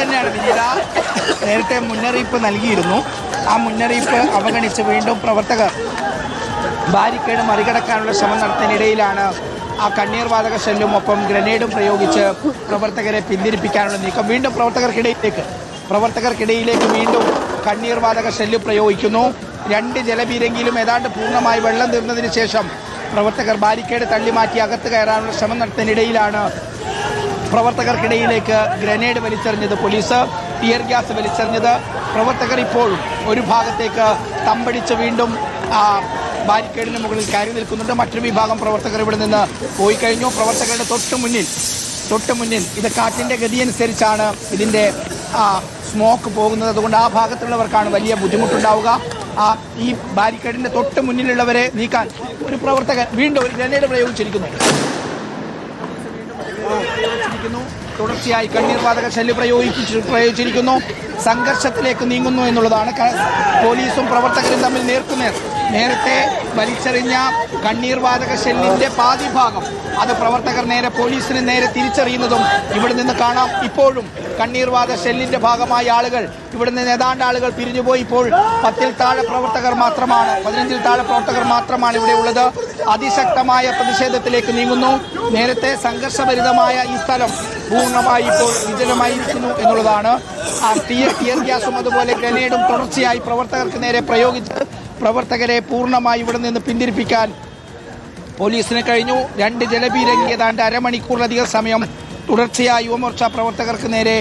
തന്നെയാണ് വിനീത. നേരത്തെ മുന്നറിയിപ്പ് നൽകിയിരുന്നു. ആ മുന്നറിയിപ്പ് അവഗണിച്ച് വീണ്ടും പ്രവർത്തകർ ബാരിക്കേഡ് മറികടക്കാനുള്ള ശ്രമം നടത്തുന്നതിനിടയിലാണ് ആ കണ്ണീർ വാതക ഷെല്ലും ഒപ്പം ഗ്രനേഡും പ്രയോഗിച്ച് പ്രവർത്തകരെ പിന്തിരിപ്പിക്കാനുള്ള നീക്കം. വീണ്ടും പ്രവർത്തകർക്കിടയിലേക്ക് വീണ്ടും കണ്ണീർ വാതക ഷെല്ല് പ്രയോഗിക്കുന്നു. 2 ജലപീരങ്കിയിലും ഏതാണ്ട് പൂർണ്ണമായി വെള്ളം തീർന്നതിന് ശേഷം പ്രവർത്തകർ ബാരിക്കേഡ് തള്ളിമാറ്റി അകത്ത് കയറാനുള്ള ശ്രമം നടത്തുന്നതിനിടയിലാണ് പ്രവർത്തകർക്കിടയിലേക്ക് ഗ്രനേഡ് വലിച്ചെറിഞ്ഞത്, പോലീസ് ടിയർ ഗ്യാസ് വലിച്ചെറിഞ്ഞത്. പ്രവർത്തകർ ഇപ്പോഴും ഒരു ഭാഗത്തേക്ക് തമ്പടിച്ച് വീണ്ടും ബാരിക്കേഡിന് മുകളിൽ കയറി നിൽക്കുന്നുണ്ട്. മറ്റൊരു വിഭാഗം പ്രവർത്തകർ ഇവിടെ നിന്ന് പോയി കഴിഞ്ഞു. പ്രവർത്തകരുടെ തൊട്ട് മുന്നിൽ ഇത് കാറ്റിൻ്റെ ഗതിയനുസരിച്ചാണ് ഇതിൻ്റെ സ്മോക്ക് പോകുന്നത്. അതുകൊണ്ട് ആ ഭാഗത്തുള്ളവർക്കാണ് വലിയ ബുദ്ധിമുട്ടുണ്ടാവുക. ഈ ബാരിക്കേഡിൻ്റെ തൊട്ട് മുന്നിലുള്ളവരെ നീക്കാൻ ഒരു പ്രവർത്തകൻ വീണ്ടും ഒരു ഗ്രനേഡ് പ്രയോഗിച്ചിരിക്കുന്നു. തുടർച്ചയായി കണ്ണീർ വാതക ഷെല്ല് പ്രയോഗിച്ചിരിക്കുന്നു. സംഘർഷത്തിലേക്ക് നീങ്ങുന്നു എന്നുള്ളതാണ്. പോലീസും പ്രവർത്തകരും തമ്മിൽ നേർക്കുനേർ. നേരത്തെ വലിച്ചെറിഞ്ഞ കണ്ണീർ വാതക ഷെല്ലിന്റെ പാതി ഭാഗം അത് പ്രവർത്തകർ നേരെ പോലീസിന് നേരെ തിരിച്ചറിയുന്നതും ഇവിടെ നിന്ന് കാണാം. ഇപ്പോഴും കണ്ണീർ വാതക ഷെല്ലിന്റെ ഭാഗമായ ആളുകൾ ഇവിടെ നിന്ന് ഏതാണ്ട് ആളുകൾ പിരിഞ്ഞുപോയി. ഇപ്പോൾ 10-ൽ താഴെ പ്രവർത്തകർ മാത്രമാണ്, 15-ൽ താഴെ പ്രവർത്തകർ മാത്രമാണ് ഇവിടെ ഉള്ളത്. അതിശക്തമായ പ്രതിഷേധത്തിലേക്ക് നീങ്ങുന്നു. നേരത്തെ സംഘർഷഭരിതമായ ഈ സ്ഥലം പൂർണ്ണമായി ഇപ്പോൾ വിജനമായിരിക്കുന്നു എന്നുള്ളതാണ്. ടിയർ ഗ്യാസും അതുപോലെ ഗ്രനേഡും തുടർച്ചയായി പ്രവർത്തകർക്ക് നേരെ പ്രയോഗിച്ച് പ്രവർത്തകരെ പൂർണ്ണമായി ഇവിടെ നിന്ന് പിന്തിരിപ്പിക്കാൻ പോലീസിന് കഴിഞ്ഞു. 2 ജലപീരങ്കി ഏതാണ്ട് അരമണിക്കൂറിലധികം സമയം തുടർച്ചയായി യുവമോർച്ച പ്രവർത്തകർക്ക് നേരെ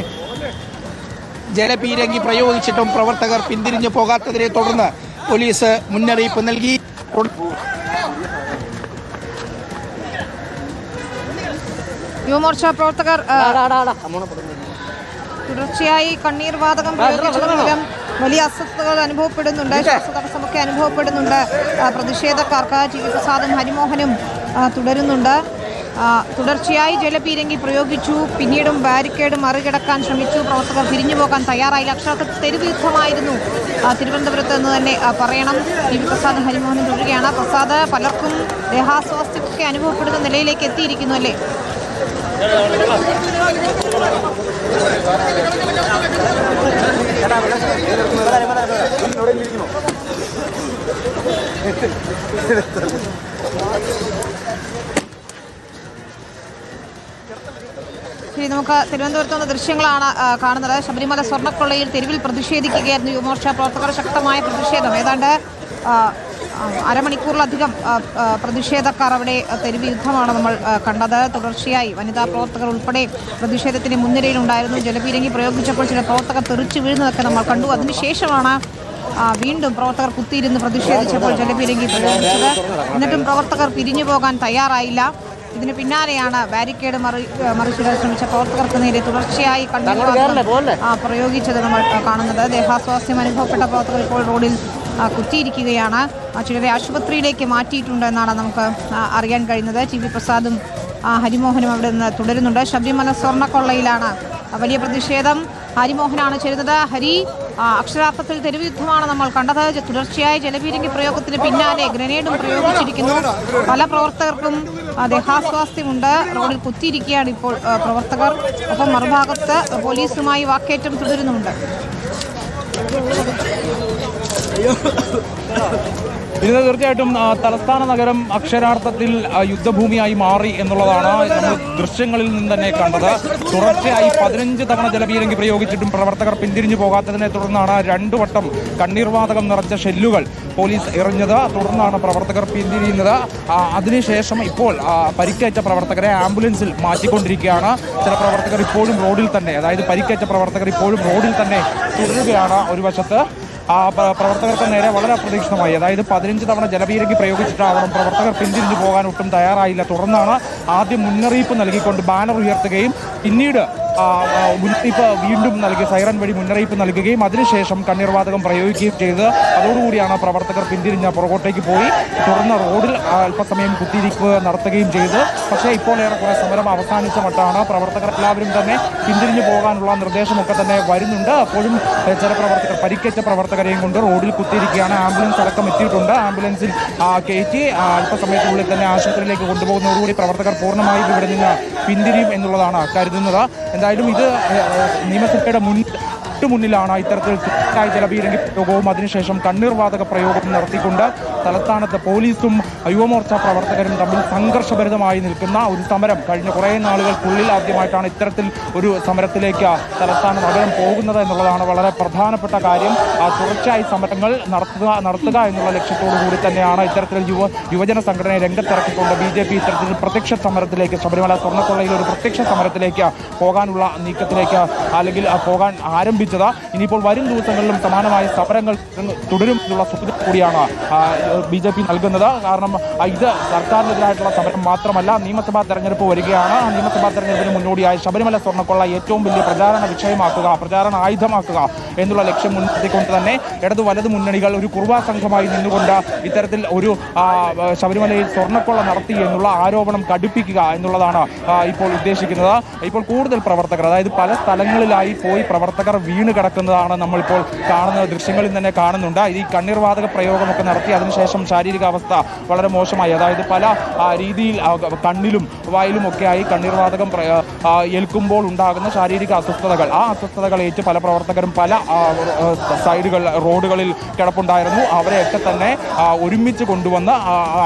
ജലപീരങ്കി പ്രയോഗിച്ചിട്ടും പ്രവർത്തകർ പിന്തിരിഞ്ഞു പോകാത്തതിനെ തുടർന്ന് പോലീസ് മുന്നറിയിപ്പ് നൽകി. യുവമോർച്ച പ്രവർത്തകർ തുടർച്ചയായി കണ്ണീർ വാതകം പ്രയോഗിച്ചതുമൂലം വലിയ അസ്വസ്ഥതകൾ അനുഭവപ്പെടുന്നുണ്ട്, ശ്വാസതടസ്സമൊക്കെ അനുഭവപ്പെടുന്നുണ്ട് പ്രതിഷേധക്കാർക്ക്. ടി വി പ്രസാദും ഹരിമോഹനും തുടരുന്നുണ്ട്. തുടർച്ചയായി ജലപീരങ്കി പ്രയോഗിച്ചു. പിന്നീടും ബാരിക്കേഡ് മറികടക്കാൻ ശ്രമിച്ചു. പ്രവർത്തകർ പിരിഞ്ഞു പോകാൻ തയ്യാറായില്ല. അക്ഷരത്തിൽ തെരുവ് യുദ്ധമായിരുന്നു തിരുവനന്തപുരത്ത് എന്ന് തന്നെ പറയണം. ടി വി പ്രസാദും ഹരിമോഹനും തുടരുകയാണ്. പ്രസാദ്, പലർക്കും ദേഹാസ്വാസ്ഥ്യമൊക്കെ അനുഭവപ്പെടുന്ന നിലയിലേക്ക് എത്തിയിരിക്കുന്നു അല്ലേ? ശരി, നമുക്ക് തിരുവനന്തപുരത്ത് നിന്ന് ദൃശ്യങ്ങളാണ് കാണുന്നത്. ശബരിമല സ്വർണ്ണക്കൊള്ളയിൽ തെരുവിൽ പ്രതിഷേധിക്കുകയായിരുന്നു യുവമോർച്ച പ്രവർത്തകർ. ശക്തമായ പ്രതിഷേധം, ഏതാണ്ട് അരമണിക്കൂറിലധികം പ്രതിഷേധക്കാർ അവിടെ തെരുവ് യുദ്ധമാണ് നമ്മൾ കണ്ടത്. തുടർച്ചയായി വനിതാ പ്രവർത്തകർ ഉൾപ്പെടെ പ്രതിഷേധത്തിന് മുൻനിരയിലുണ്ടായിരുന്നു. ജലപീരങ്കി പ്രയോഗിച്ചപ്പോൾ ചില പ്രവർത്തകർ തെറിച്ചു വീഴുന്നതൊക്കെ നമ്മൾ കണ്ടു. അതിനുശേഷമാണ് വീണ്ടും പ്രവർത്തകർ കുത്തിയിരുന്ന് പ്രതിഷേധിച്ചപ്പോൾ ജലപീരങ്കി പ്രയോഗിച്ചത്. എന്നിട്ടും പ്രവർത്തകർ പിരിഞ്ഞു പോകാൻ തയ്യാറായില്ല. ഇതിന് പിന്നാലെയാണ് ബാരിക്കേഡ് മറിച്ചിടാൻ ശ്രമിച്ച പ്രവർത്തകർക്ക് നേരെ തുടർച്ചയായി കണ്ണീർ പ്രയോഗിച്ചത് നമ്മൾ കാണുന്നത്. ദേഹാസ്വാസ്ഥ്യം അനുഭവപ്പെട്ട പ്രവർത്തകർ ഇപ്പോൾ റോഡിൽ കുത്തിയിരിക്കുകയാണ്. ചിലരെ ആശുപത്രിയിലേക്ക് മാറ്റിയിട്ടുണ്ട് എന്നാണ് നമുക്ക് അറിയാൻ കഴിയുന്നത്. ടി വി പ്രസാദും ഹരിമോഹനും അവിടെ നിന്ന് തുടരുന്നുണ്ട്. ശബരിമല സ്വർണ്ണക്കൊള്ളയിലാണ് വലിയ പ്രതിഷേധം. ഹരിമോഹനാണ് ചേരുന്നത്. ഹരി, അക്ഷരാർത്ഥത്തിൽ തെരുവ് യുദ്ധമാണ് നമ്മൾ കണ്ടത്. തുടർച്ചയായ ജലപീരങ്കി പ്രയോഗത്തിന് പിന്നാലെ ഗ്രനേഡും പ്രയോഗിച്ചിരിക്കുന്നു. പല പ്രവർത്തകർക്കും ദേഹാസ്വാസ്ഥ്യമുണ്ട്. റോഡിൽ കുത്തിയിരിക്കുകയാണ് ഇപ്പോൾ പ്രവർത്തകർ. ഒപ്പം മറുഭാഗത്ത് പോലീസുമായി വാക്കേറ്റം തുടരുന്നുണ്ട്. ഇത് തീർച്ചയായിട്ടും തലസ്ഥാന നഗരം അക്ഷരാർത്ഥത്തിൽ യുദ്ധഭൂമിയായി മാറി എന്നുള്ളതാണ് നമ്മൾ ദൃശ്യങ്ങളിൽ നിന്ന് തന്നെ കണ്ടത്. തുടർച്ചയായി 15 തവണ ജലപീരങ്കി പ്രയോഗിച്ചിട്ടും പ്രവർത്തകർ പിന്തിരിഞ്ഞു പോകാത്തതിനെ തുടർന്നാണ് 2 വട്ടം കണ്ണീർ വാതകം നിറച്ച ഷെല്ലുകൾ പോലീസ് എറിഞ്ഞത്. തുടർന്നാണ് പ്രവർത്തകർ പിന്തിരിയുന്നത്. അതിനുശേഷം ഇപ്പോൾ പരിക്കേറ്റ പ്രവർത്തകരെ ആംബുലൻസിൽ മാറ്റിക്കൊണ്ടിരിക്കുകയാണ്. ചില പ്രവർത്തകർ ഇപ്പോഴും റോഡിൽ തന്നെ, അതായത് പരിക്കേറ്റ പ്രവർത്തകർ ഇപ്പോഴും റോഡിൽ തന്നെ തുടരുകയാണ്. ഒരു വശത്ത് പ്രവർത്തകർക്ക് നേരെ വളരെ അപ്രതീക്ഷിതമായി, അതായത് 15 തവണ ജലപീരങ്കി പ്രയോഗിച്ചിട്ടാവണം പ്രവർത്തകർ പിന്തിരിഞ്ഞു പോകാൻ ഒട്ടും തയ്യാറായില്ല. തുടർന്നാണ് ആദ്യം മുന്നറിയിപ്പ് നൽകിക്കൊണ്ട് ബാനർ ഉയർത്തുകയും പിന്നീട് മുന്നറിയിപ്പ് വീണ്ടും നൽകി സൈറൻ വഴി മുന്നറിയിപ്പ് നൽകുകയും അതിനുശേഷം കണ്ണീർ വാതകം പ്രയോഗിക്കുകയും ചെയ്ത് അതോടുകൂടിയാണ് പ്രവർത്തകർ പിന്തിരിഞ്ഞ് പുറകോട്ടേക്ക് പോയി തുടർന്ന് റോഡിൽ അല്പസമയം കുത്തിയിരിക്കുക നടത്തുകയും ചെയ്ത്. പക്ഷേ ഇപ്പോൾ ഏറെക്കുറെ സമരം അവസാനിച്ച മട്ടാണ്. പ്രവർത്തകർ എല്ലാവരും തന്നെ പിന്തിരിഞ്ഞു പോകാനുള്ള നിർദ്ദേശമൊക്കെ തന്നെ വരുന്നുണ്ട്. അപ്പോഴും ചില പ്രവർത്തകർ, പരിക്കേറ്റ പ്രവർത്തകർ പ്രവർത്തകരെയും കൊണ്ട് റോഡിൽ കുത്തിയിരിക്കുകയാണ്. ആംബുലൻസ് അടക്കം എത്തിയിട്ടുണ്ട്. ആംബുലൻസിൽ കയറ്റി അല്പസമയത്തിനുള്ളിൽ തന്നെ ആശുപത്രിയിലേക്ക് കൊണ്ടുപോകുന്നതോടുകൂടി പ്രവർത്തകർ പൂർണ്ണമായും ഇവിടെ നിന്ന് പിന്തിരിയും എന്നുള്ളതാണ് കരുതുന്നത്. എന്തായാലും ഇത് നിയമസഭയുടെ മുന്നിലാണ് ഇത്തരത്തിൽ ജലപീരങ്കി പ്രയോഗവും അതിനുശേഷം കണ്ണീർവാതക പ്രയോഗവും നടത്തിക്കൊണ്ട് തലസ്ഥാനത്ത് പോലീസും യുവമോർച്ച പ്രവർത്തകരും തമ്മിൽ സംഘർഷഭരിതമായി നിൽക്കുന്ന ഒരു സമരം കഴിഞ്ഞ കുറേ നാളുകൾക്കുള്ളിൽ ആദ്യമായിട്ടാണ് ഇത്തരത്തിൽ ഒരു സമരത്തിലേക്ക് തലസ്ഥാന നഗരം പോകുന്നത് എന്നുള്ളതാണ് വളരെ പ്രധാനപ്പെട്ട കാര്യം. തുടർച്ചയായി സമരങ്ങൾ നടത്തുക എന്നുള്ള ലക്ഷ്യത്തോടു കൂടി തന്നെയാണ് ഇത്തരത്തിൽ യുവജന സംഘടനയെ രംഗത്തിറക്കിക്കൊണ്ട് BJP ഇത്തരത്തിൽ പ്രത്യക്ഷ സമരത്തിലേക്ക്, ശബരിമല സ്വർണ്ണക്കൊള്ളയിൽ ഒരു പ്രത്യക്ഷ സമരത്തിലേക്ക് പോകാനുള്ള നീക്കത്തിലേക്ക് അല്ലെങ്കിൽ പോകാൻ ആരംഭിച്ചത്. ഇനിയിപ്പോൾ വരും ദിവസങ്ങളിലും സമാനമായ സമരങ്ങൾ തുടരും എന്നുള്ള സൂചന കൂടിയാണ് BJP നൽകുന്നത്. കാരണം ഇത് സർക്കാരിനെതിരായിട്ടുള്ള സമരം മാത്രമല്ല, നിയമസഭാ തെരഞ്ഞെടുപ്പ് വരികയാണ്. ആ നിയമസഭാ തെരഞ്ഞെടുപ്പിന് മുന്നോടിയായി ശബരിമല സ്വർണ്ണക്കൊള്ള ഏറ്റവും വലിയ പ്രചാരണ വിഷയമാക്കുക, പ്രചാരണ ആയുധമാക്കുക എന്നുള്ള ലക്ഷ്യം മുൻനിർത്തിക്കൊണ്ട് തന്നെ ഇടതു വലതു മുന്നണികൾ ഒരു കുർബാ സംഘമായി നിന്നുകൊണ്ട് ഇത്തരത്തിൽ ഒരു ശബരിമലയിൽ സ്വർണ്ണക്കൊള്ള നടത്തി എന്നുള്ള ആരോപണം കടുപ്പിക്കുക എന്നുള്ളതാണ് ഇപ്പോൾ ഉദ്ദേശിക്കുന്നത്. ഇപ്പോൾ കൂടുതൽ പ്രവർത്തകർ, അതായത് പല സ്ഥലങ്ങളിലായി പോയി പ്രവർത്തകർ വീണ് കിടക്കുന്നതാണ് നമ്മളിപ്പോൾ കാണുന്ന ദൃശ്യങ്ങളിൽ തന്നെ കാണുന്നുണ്ട്. ഈ കണ്ണീർവാതക പ്രയോഗമൊക്കെ നടത്തി അതിനുശേഷം ശാരീരികാവസ്ഥ വളരെ മോശമായി, അതായത് പല രീതിയിൽ കണ്ണിലും വായിലും ഒക്കെയായി കണ്ണീർവാതകം ഏൽക്കുമ്പോൾ ഉണ്ടാകുന്ന ശാരീരിക അസ്വസ്ഥതകൾ, ആ അസ്വസ്ഥതകൾ ഏറ്റ് പല പ്രവർത്തകരും പല റോഡുകളിൽ കിടപ്പുണ്ടായിരുന്നു. അവരെയൊക്കെ തന്നെ ഒരുമിച്ച് കൊണ്ടുവന്ന്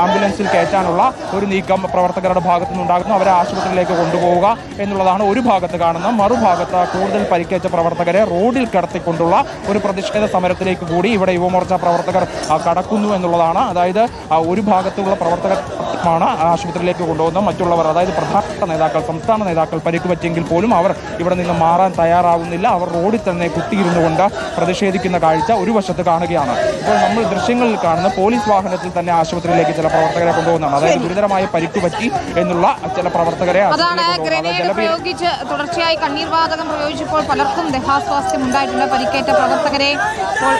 ആംബുലൻസിൽ കയറ്റാനുള്ള ഒരു നീക്കം പ്രവർത്തകരുടെ ഭാഗത്തു നിന്നുണ്ടാകുന്നു. അവരെ ആശുപത്രിയിലേക്ക് കൊണ്ടുപോവുക എന്നുള്ളതാണ് ഒരു ഭാഗത്ത് കാണുന്നത്. മറുഭാഗത്ത് കൂടുതൽ പരിക്കേറ്റ പ്രവർത്തകരെ റോഡിൽ കിടത്തിക്കൊണ്ടുള്ള ഒരു പ്രതിഷേധ സമരത്തിലേക്ക് കൂടി ഇവിടെ യുവമോർച്ച പ്രവർത്തകർ കടക്കുന്നു എന്നുള്ളതാണ്. അതായത് ഒരു ഭാഗത്തുള്ള പ്രവർത്തകർ ാണ് ആശുപത്രിയിലേക്ക് കൊണ്ടുപോകുന്നത്. മറ്റുള്ളവർ, അതായത് പ്രധാനപ്പെട്ട നേതാക്കൾ, സംസ്ഥാന നേതാക്കൾ പരിക്ക് പറ്റിയെങ്കിൽ പോലും അവർ ഇവിടെ നിന്ന് മാറാൻ തയ്യാറാവുന്നില്ല. അവർ റോഡിൽ തന്നെ കുത്തിയിരുന്നു കൊണ്ട് പ്രതിഷേധിക്കുന്ന കാഴ്ച ഒരു വശത്ത് കാണുകയാണ്. ഇപ്പോൾ നമ്മൾ ദൃശ്യങ്ങളിൽ കാണുന്ന പോലീസ് വാഹനത്തിൽ തന്നെ ആശുപത്രിയിലേക്ക് ചില പ്രവർത്തകരെ കൊണ്ടുപോകുന്നതാണ്. അതായത് ഗുരുതരമായ പരിക്ക് പറ്റി എന്നുള്ള ചില പ്രവർത്തകരെ പ്രയോഗിച്ച് തുടർച്ചയായി കണ്ണീർവാതകം പ്രയോഗിച്ചപ്പോൾ പലർക്കും ദേഹാസ്വാസ്ഥ്യം ഉണ്ടായിട്ടുണ്ട്. പരിക്കേറ്റ പ്രവർത്തകരെ ഇപ്പോൾ